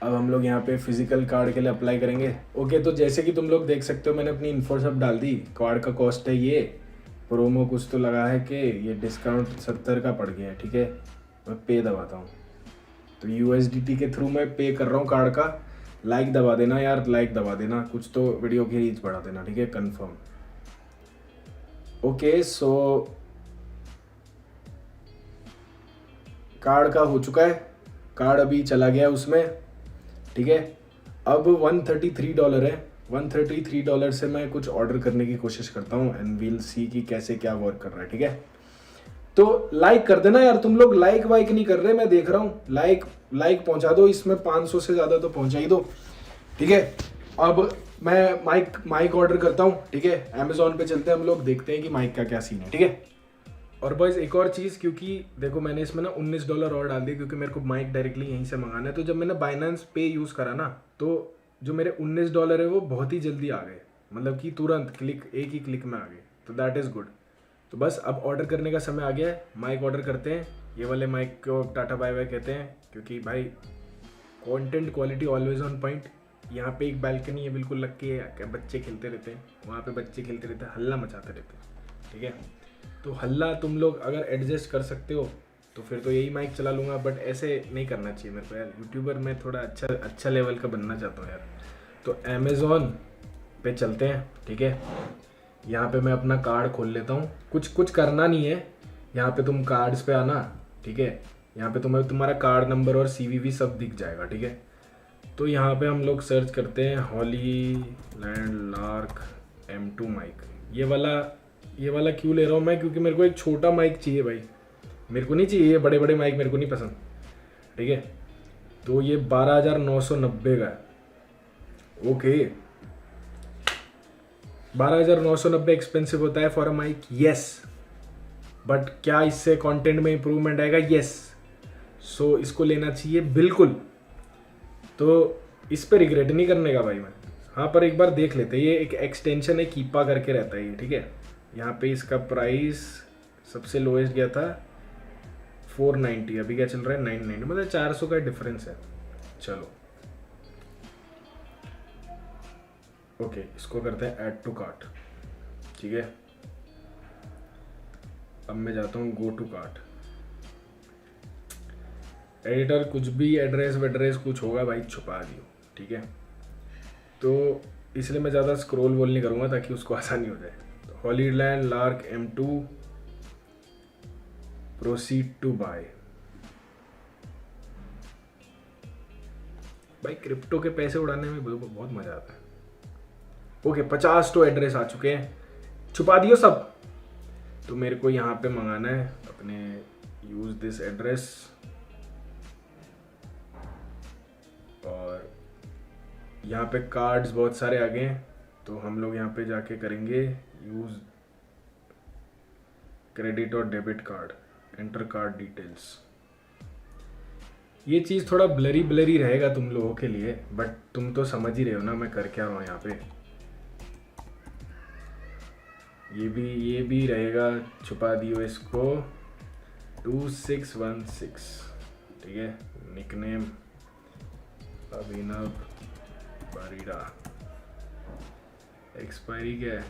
अब हम लोग यहाँ पे फिजिकल कार्ड के लिए अप्लाई करेंगे। ओके, तो जैसे कि तुम लोग देख सकते हो मैंने अपनी इन्फो सब डाल दी। कार्ड का कॉस्ट है ये, प्रोमो कुछ तो लगा है कि ये डिस्काउंट 70 का पड़ गया है, ठीक है। मैं पे दबाता हूँ, तो USDT के थ्रू मैं पे कर रहा हूँ कार्ड का। लाइक दबा देना यार, लाइक दबा देना, कुछ तो वीडियो की रीच बढ़ा देना, ठीक है, कंफर्म। ओके, सो कार्ड का हो चुका है, कार्ड अभी चला गया उसमें, ठीक है। अब $133 है, $133 से मैं कुछ ऑर्डर करने की कोशिश करता हूँ एंड वील सी कि कैसे क्या वर्क कर रहा है, ठीक है। तो लाइक कर देना यार, तुम लोग लाइक वाइक नहीं कर रहे, मैं देख रहा हूँ। लाइक पहुंचा दो, इसमें 500 से ज़्यादा तो पहुंचा ही दो, ठीक है। अब मैं माइक ऑर्डर करता हूँ, ठीक है। अमेजोन पे चलते हैं हम लोग, देखते हैं कि माइक का क्या सीन है, ठीक है। और बॉयज़ एक और चीज़, क्योंकि देखो मैंने इसमें ना $19 और डाल दिए, क्योंकि मेरे को माइक डायरेक्टली यहीं से मंगाना है। तो जब मैंने बाइनेंस पे यूज़ करा ना, तो जो मेरे $19 है वो बहुत ही जल्दी आ गए, मतलब कि तुरंत एक ही क्लिक में आ गए, तो दैट इज़ गुड। तो बस अब ऑर्डर करने का समय आ गया है, माइक ऑर्डर करते हैं। ये वाले माइक को टाटा बाय बाय कहते हैं, क्योंकि भाई content quality always on point. यहाँ पे एक बालकनी है बिल्कुल लग के, क्या बच्चे खेलते रहते हैं, वहाँ पे बच्चे खेलते रहते हैं, हल्ला मचाते रहते हैं, ठीक है। तो हल्ला तुम लोग अगर एडजस्ट कर सकते हो तो फिर तो यही माइक चला लूँगा, बट ऐसे नहीं करना चाहिए मेरे को यार। यूट्यूबर में थोड़ा अच्छा लेवल का बनना चाहता हूँ यार। तो अमेज़ॉन पे चलते हैं, ठीक है। यहाँ पे मैं अपना कार्ड खोल लेता हूँ, कुछ करना नहीं है। यहाँ पे तुम कार्ड्स पे आना, ठीक है। यहाँ पे तुम्हें तुम्हारा कार्ड नंबर और CVV सब दिख जाएगा, ठीक है। तो यहाँ पे हम लोग सर्च करते हैं हॉलीलैंड लार्क M2 माइक। ये वाला क्यों ले रहा हूँ मैं, क्योंकि मेरे को एक छोटा माइक चाहिए भाई, मेरे को नहीं चाहिए ये बड़े बड़े माइक, मेरे को नहीं पसंद, ठीक है। तो ये 12,990 का है। ओके, 12,990 एक्सपेंसिव होता है for a mic, yes, but क्या इससे कंटेंट में इम्प्रूवमेंट आएगा, यस। सो इसको लेना चाहिए बिल्कुल। तो इस पर रिग्रेट नहीं करने का भाई मैं। हाँ, पर एक बार देख लेते हैं, ये एक एक्सटेंशन है, कीपा करके रहता है ये, ठीक है। यहाँ पे इसका प्राइस सबसे लोएस्ट गया था 490, अभी क्या चल रहा है 990, मतलब 400 का डिफरेंस है। चलो ओके, इसको करते हैं ऐड टू कार्ट, ठीक है। अब मैं जाता हूँ गो टू कार्ट। एडिटर कुछ भी एड्रेस कुछ होगा भाई छुपा दियो, ठीक है। तो इसलिए मैं ज़्यादा स्क्रॉल वोल नहीं करूँगा ताकि उसको आसानी हो जाए। तो Hollyland Lark M2 proceed to buy. भाई क्रिप्टो के पैसे उड़ाने में बहुत मज़ा आता है। ओके 50 तो एड्रेस आ चुके हैं, छुपा दियो सब। तो मेरे को यहाँ पे मंगाना है अपने यूज़ दिस एड्रेस, और यहाँ पे कार्ड्स बहुत सारे आ गए हैं, तो हम लोग यहाँ पे जाके करेंगे यूज़ क्रेडिट और debit card, enter card details. ये चीज़ थोड़ा ब्लरी ब्लरी रहेगा तुम लोगों के लिए, बट तुम तो समझ ही रहे हो ना मैं कर क्या रहा हूँ यहाँ पे। ये भी रहेगा, छुपा दियो इसको 2616, ठीक है। निकनेम अभिनव परिड़ा। एक्सपायरी क्या है?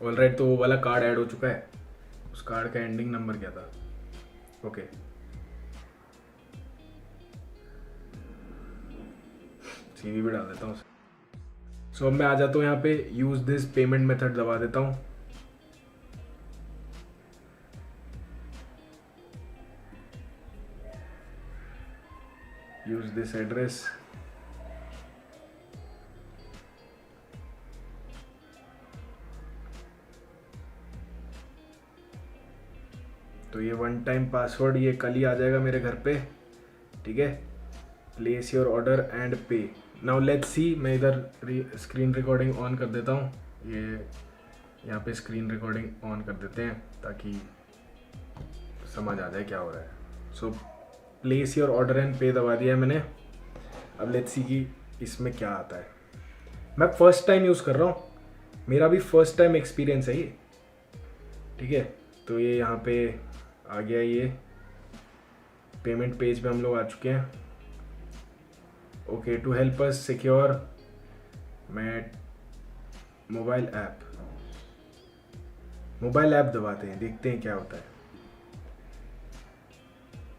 ऑलराइट, तो वो वाला कार्ड ऐड हो चुका है। उस कार्ड का एंडिंग नंबर क्या था? ओके, सीवी भी डाल देता हूँ। सो अब मैं आ जाता हूँ यहाँ पे, यूज दिस पेमेंट मेथड दबा देता हूँ। यूज दिस एड्रेस, तो ये वन टाइम पासवर्ड ये कल ही आ जाएगा मेरे घर पे, ठीक है। प्लेस योर ऑर्डर एंड पे। नाउ लेट्स सी, मैं इधर स्क्रीन रिकॉर्डिंग ऑन कर देता हूँ। ये यहाँ पे स्क्रीन रिकॉर्डिंग ऑन कर देते हैं ताकि समझ आ जाए क्या हो रहा है। So place your order and पे दबा दिया है मैंने। अब लेट्स सी कि इसमें क्या आता है। मैं फर्स्ट टाइम यूज़ कर रहा हूँ, मेरा भी फर्स्ट टाइम एक्सपीरियंस है ये, ठीक है। तो ये यहाँ पे आ गया, ये पेमेंट पेज पे हम लोग आ चुके हैं। Okay, to help us secure मैं मोबाइल ऐप दबाते हैं, देखते हैं क्या होता है।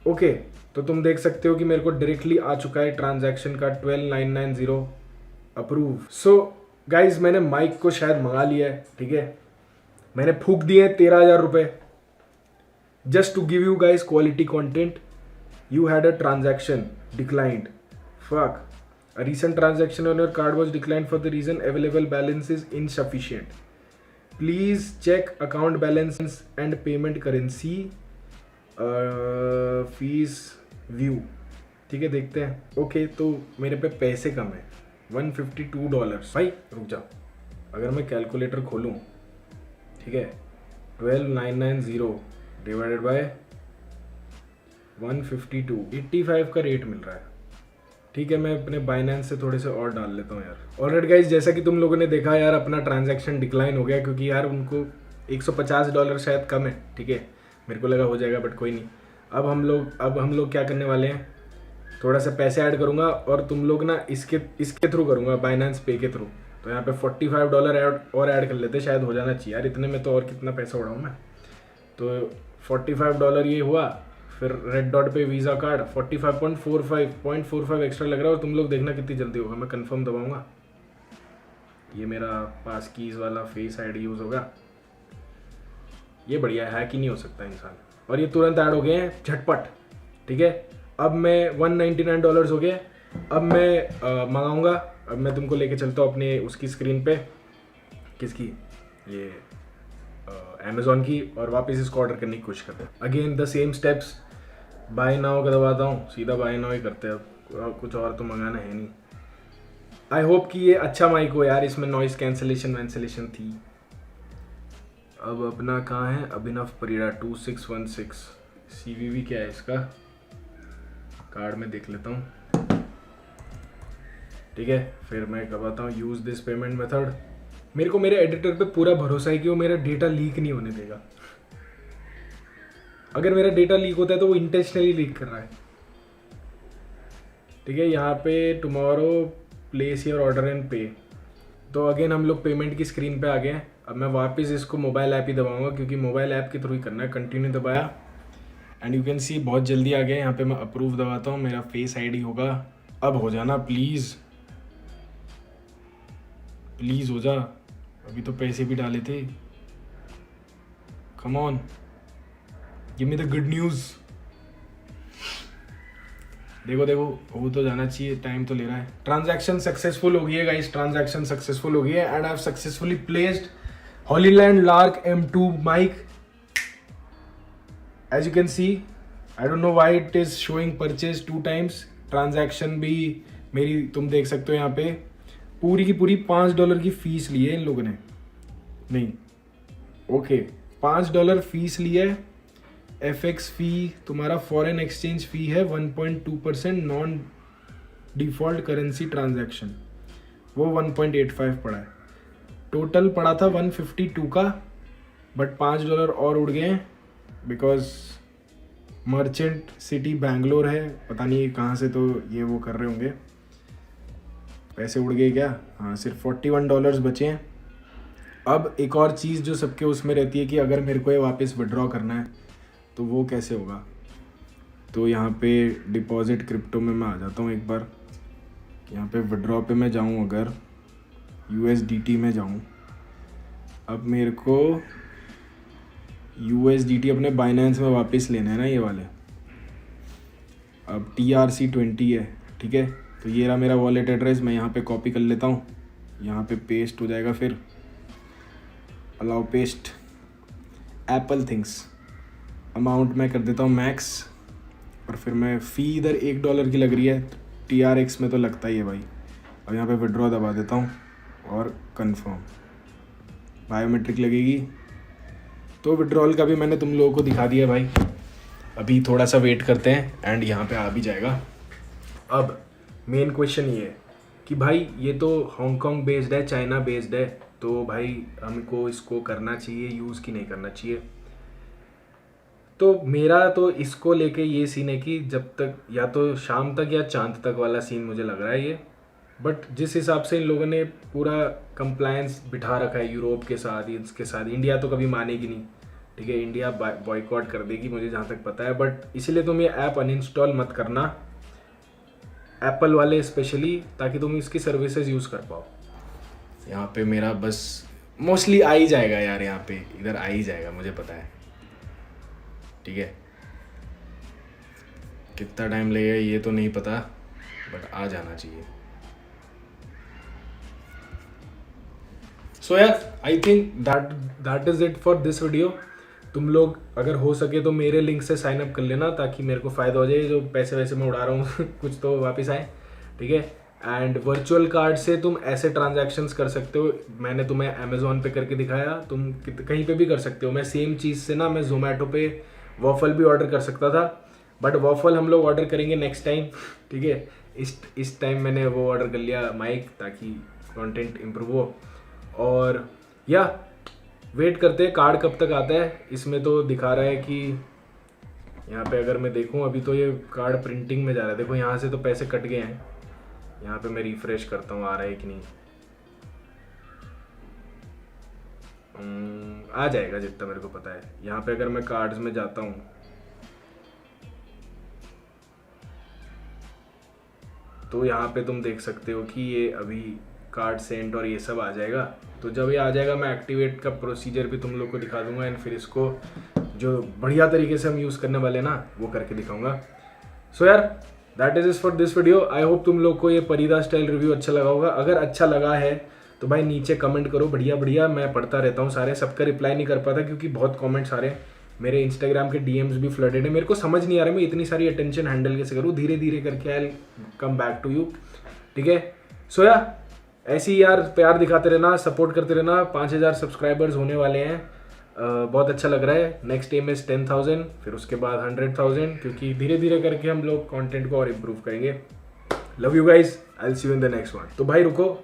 ओके, तो तुम देख सकते हो कि मेरे को डायरेक्टली आ चुका है ट्रांजैक्शन का 12990 अप्रूव। सो गाइज, मैंने माइक को शायद मंगा लिया है, ठीक है। मैंने फूक दिए 13,000 रुपये just to give you guys quality content. You had a transaction declined. Fuck. A recent transaction on your card was declined for the reason available balance is insufficient. Please check account balance and payment currency fees view. ठीक है, देखते हैं। Okay, तो मेरे पे पैसे कम है, $152। भाई रुक जाओ, अगर मैं कैलकुलेटर खोलूँ, ठीक है, 12990 डिवाइडेड बाय 152, 85 का रेट मिल रहा है, ठीक है। मैं अपने बाइनेंस से थोड़े से और डाल लेता हूँ यार। ऑलराइट गाइज, जैसा कि तुम लोगों ने देखा यार, अपना ट्रांजैक्शन डिक्लाइन हो गया क्योंकि यार उनको $150 शायद कम है, ठीक है। मेरे को लगा हो जाएगा, बट कोई नहीं। अब हम लोग क्या करने वाले हैं, थोड़ा सा पैसे ऐड करूँगा और तुम लोग ना इसके थ्रू करूँगा, बाइनेंस पे के थ्रू। तो यहाँ पे $45 और ऐड कर लेते, शायद हो जाना चाहिए यार। इतने में तो और कितना पैसा उड़ाऊँ मैं। तो $45 ये हुआ, फिर रेड डॉट पे वीज़ा कार्ड 45.45 एक्स्ट्रा लग रहा है। और तुम लोग देखना कितनी जल्दी होगा। मैं कंफर्म दबाऊंगा, ये मेरा पास कीज वाला फेस आईडी यूज़ होगा। ये बढ़िया है, हैक ही नहीं हो सकता इंसान। और ये तुरंत ऐड हो गए हैं झटपट, ठीक है। अब मैं $199 हो गए। अब मैं मंगाऊंगा। अब मैं तुमको लेके चलता हूँ अपने उसकी स्क्रीन पे, किसकी, ये अमेज़ॉन की, और वापस इसको ऑर्डर करने की कोशिश करते हैं। Again the same steps, buy now का दबाता हूँ, सीधा बाय नाउ ही करते हैं। अब कुछ और तो मंगाना है नहीं। आई होप कि ये अच्छा माइक हो यार, इसमें नॉइस कैंसलेशन थी। अब अपना कहाँ है, अभिनव परिड़ा 2616। CVV क्या है इसका, कार्ड में देख लेता हूँ, ठीक है। फिर मैं करवाता हूँ यूज़ दिस पेमेंट मेथड। मेरे को मेरे एडिटर पे पूरा भरोसा है कि वो मेरा डेटा लीक नहीं होने देगा। अगर मेरा डेटा लीक होता है तो वो इंटेंशनली लीक कर रहा है, ठीक है। यहाँ पे tomorrow place your order and पे। तो अगेन हम लोग पेमेंट की स्क्रीन पे आ गए हैं। अब मैं वापस इसको मोबाइल ऐप ही दबाऊंगा क्योंकि मोबाइल ऐप के थ्रू ही करना है। कंटिन्यू दबाया एंड यू कैन सी बहुत जल्दी आ गया। यहाँ पे मैं अप्रूव दबाता हूँ, मेरा फेस आईडी होगा अब हो जाना प्लीज़, प्लीज़ हो जा, अभी तो पैसे भी डाले थे। Come on, give me the good news. देखो देखो, हो तो जाना चाहिए, टाइम तो ले रहा है। ट्रांजैक्शन सक्सेसफुल हो गई है गाइस, ट्रांजैक्शन सक्सेसफुल हो गई है and I have successfully placed Hollyland Lark M2 mic. As you can see, I don't know why it is showing purchase 2 times. Transaction भी मेरी तुम देख सकते हो यहाँ पे, पूरी की पूरी $5 की फीस ली है इन लोगों ने। नहीं, ओके, $5 फीस ली है। FX फी तुम्हारा फॉरेन एक्सचेंज फी है 1.2% नॉन डिफॉल्ट करेंसी ट्रांजैक्शन, वो 1.85 पड़ा है। टोटल पड़ा था 152 का, बट $5 और उड़ गए हैं बिकॉज मर्चेंट सिटी बैंगलोर है, पता नहीं कहाँ से तो ये वो कर रहे होंगे, पैसे उड़ गए क्या। हाँ, सिर्फ $41 बचे हैं। अब एक और चीज़ जो सबके उसमें रहती है कि अगर मेरे को ये वापस विड्रॉ करना है तो वो कैसे होगा। तो यहाँ पे डिपॉजिट क्रिप्टो में मैं आ जाता हूँ एक बार। यहाँ पे विड्रॉ पे मैं जाऊँ, अगर USDT में जाऊँ, अब मेरे को USDT अपने बाइनेंस में वापस लेना है ना, ये वाले। अब TRC20 है, ठीक है। तो ये रहा मेरा वॉलेट एड्रेस, मैं यहाँ पे कॉपी कर लेता हूँ, यहाँ पे पेस्ट हो जाएगा। फिर allow paste, Apple things, amount मैं कर देता हूँ मैक्स, और फिर मैं फ़ी इधर $1 की लग रही है, TRX में तो लगता ही है भाई। अब यहाँ पे विड्रॉ दबा देता हूँ और कंफर्म, बायोमेट्रिक लगेगी। तो विड्रॉल का भी मैंने तुम लोगों को दिखा दिया भाई। अभी थोड़ा सा वेट करते हैं एंड यहाँ पे आ भी जाएगा। अब मेन क्वेश्चन ये है कि भाई ये तो हांगकांग बेस्ड है, चाइना बेस्ड है, तो भाई हमको इसको करना चाहिए यूज़ कि नहीं करना चाहिए। तो मेरा तो इसको लेके ये सीन है कि जब तक या तो शाम तक या चांद तक वाला सीन मुझे लग रहा है ये। बट जिस हिसाब से इन लोगों ने पूरा कंप्लायंस बिठा रखा है यूरोप के साथ, इसके साथ, इंडिया तो कभी मानेगी नहीं, ठीक है, इंडिया बॉयकॉट कर देगी मुझे जहाँ तक पता है। बट इसीलिए तुम ये ऐप अनइंस्टॉल मत करना, एप्पल वाले स्पेशली, ताकि तुम इसकी सर्विसेज यूज़ कर पाओ। यहाँ पे मेरा बस मोस्टली आ ही जाएगा यार, यहाँ पे इधर आ ही जाएगा, मुझे पता है, ठीक है। कितना टाइम लगेगा ये तो नहीं पता, बट आ जाना चाहिए। सो यार, I think that is it for this video. तुम लोग अगर हो सके तो मेरे लिंक से साइन अप कर लेना, ताकि मेरे को फ़ायदा हो जाए, जो पैसे वैसे मैं उड़ा रहा हूँ कुछ तो वापस आए, ठीक है। एंड वर्चुअल कार्ड से तुम ऐसे ट्रांजैक्शंस कर सकते हो, मैंने तुम्हें अमेज़ॉन पे करके दिखाया, तुम कहीं पे भी कर सकते हो। मैं सेम चीज़ से ना, मैं जोमेटो पे वॉफल भी ऑर्डर कर सकता था, बट वॉफल हम लोग ऑर्डर करेंगे नेक्स्ट टाइम, ठीक है। इस टाइम मैंने वो ऑर्डर कर लिया माइक, ताकि कंटेंट इम्प्रूव हो। और या वेट करते हैं कार्ड कब तक आता है। इसमें तो दिखा रहा है कि यहाँ पे अगर मैं देखूँ, अभी तो ये कार्ड प्रिंटिंग में जा रहा है, देखो यहाँ से तो पैसे कट गए हैं। यहाँ पे मैं रिफ्रेश करता हूँ, आ रहा है कि नहीं। आ जाएगा जितना मेरे को पता है। यहाँ पे अगर मैं कार्ड्स में जाता हूँ, तो यहाँ पे तुम देख सकते हो कि ये अभी कार्ड सेंड और ये सब आ जाएगा। तो जब ये आ जाएगा, मैं एक्टिवेट का प्रोसीजर भी तुम लोग को दिखा दूंगा, एंड फिर इसको जो बढ़िया तरीके से हम यूज़ करने वाले ना, वो करके दिखाऊंगा। सो यार, that is for this video. I hope तुम लोग को ये परिदा स्टाइल रिव्यू अच्छा लगा होगा। अगर अच्छा लगा है तो भाई नीचे कमेंट करो, बढ़िया बढ़िया, मैं पढ़ता रहता हूँ सारे, सबका रिप्लाई नहीं कर पाता क्योंकि बहुत कमेंट्स आ रहे हैं। मेरे इंस्टाग्राम के DMs भी फ्लडेड है, मेरे को समझ नहीं आ रहा मैं इतनी सारी अटेंशन हैंडल कैसे करूँ। धीरे धीरे करके आई कम बैक टू यू, ठीक है। सो या ऐसे ही यार प्यार दिखाते रहना, सपोर्ट करते रहना। 5000 सब्सक्राइबर्स होने वाले हैं, बहुत अच्छा लग रहा है। नेक्स्ट एम इज 10,000, फिर उसके बाद 100,000, क्योंकि धीरे धीरे करके हम लोग कंटेंट को और इम्प्रूव करेंगे। Love you guys, I will see you in the next one. तो भाई रुको,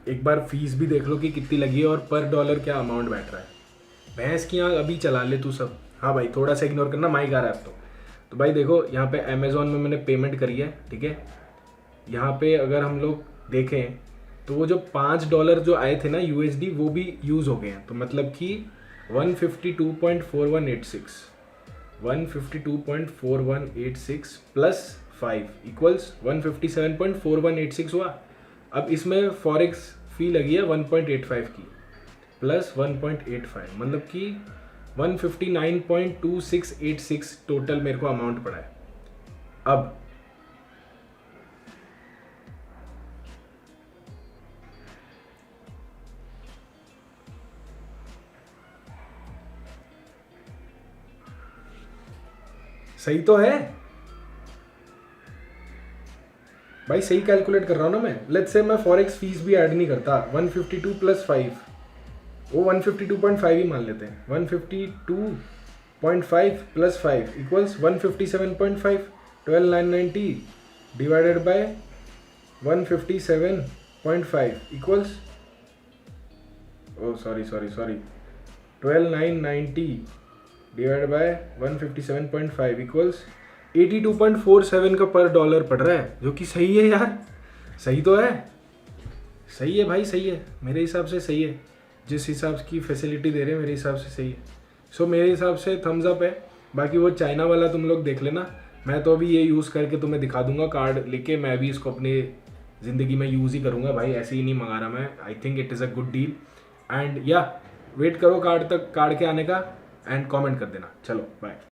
एक बार फीस भी देख लो कि कितनी लगी है और पर डॉलर क्या अमाउंट बैठ रहा है। भैंस की यहाँ अभी चला ले तू सब। हाँ भाई, थोड़ा सा इग्नोर करना, माइक आ रहा है अब तो भाई देखो, यहाँ पे अमेज़ॉन में मैंने पेमेंट करी है, ठीक है। यहाँ पे अगर हम लोग देखें तो वो जो $5 जो आए थे ना USD, वो भी यूज़ हो गए हैं। तो मतलब कि 152.4186 प्लस 5 इक्वल्स 157.4186 हुआ। अब इसमें फॉरेक्स फी लगी है 1.85 की प्लस 1.85 मतलब कि 159.2686 टोटल मेरे को अमाउंट पड़ा है। अब सही तो है भाई, सही कैलकुलेट कर रहा हूँ ना मैं। लेट्स से मैं फॉरेक्स फीस भी ऐड नहीं करता, 152 प्लस 5 वो 152.5 ही मान लेते हैं। 152.5 plus 5 equals 157.5। 12990 divided by 157.5 equals, oh sorry 12990 divide by 157.5 equals 82.47 का पर डॉलर पड़ रहा है, जो कि सही है यार। सही तो है, सही है भाई, सही है मेरे हिसाब से, सही है। जिस हिसाब की फैसिलिटी दे रहे हैं मेरे हिसाब से सही है। सो मेरे हिसाब से थम्स अप है। बाकी वो चाइना वाला तुम लोग देख लेना, मैं तो अभी ये यूज़ करके तुम्हें दिखा दूंगा कार्ड लेके। मैं भी इसको अपनी ज़िंदगी में यूज़ ही करूँगा भाई, ऐसे ही नहीं मंगा रहा मैं। I think it is a good deal and या वेट करो कार्ड के आने का एंड कमेंट कर देना। चलो बाय।